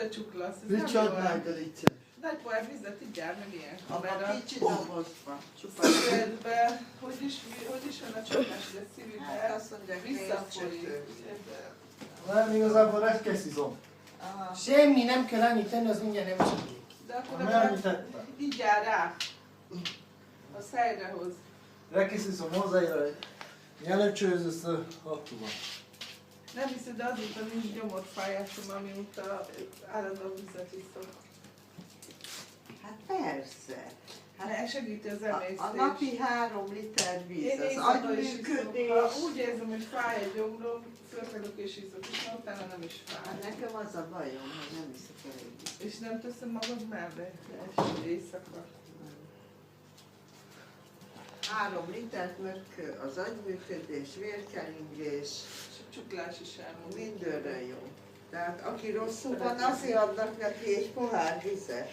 a csuklasz. Richard Margaritja. Nagy pohár vizet igyál meg ilyen A kamera. kicsi dobozban. Szívedbe, hogy is van a csuklás, de szívügybe, Hát azt mondják, visszafolyik. Nem, igazából rekeszizom. Aha. Semmi, nem kell annyit tenni, az mindjárt nem segít. De akkor Mi annyit tettem? igyál rá. A szájra hoz. Rekeszizom hozzájön, nyelőcsőzősz hattuva. Nem hiszed, de azóta nincs gyomorfájásom, amióta állandóan vizet iszok. Hát persze. Hát segíti az A emésztést. napi 3 liter víz, Én az éjszaka is iszom. agyműködés. Ha úgy érzem, hogy fáj a gyomrom, fölkelök és iszok, és utána nem is fáj. Hát nekem az a bajom, hogy nem iszok elég. És nem teszem magad mellé első éjszaka. 3 litert, mert az agyműködés, vérkeringés, És a csuklás is elmondja. mindenre jó. Tehát aki rosszul van, azért adnak neki egy pohár vizet.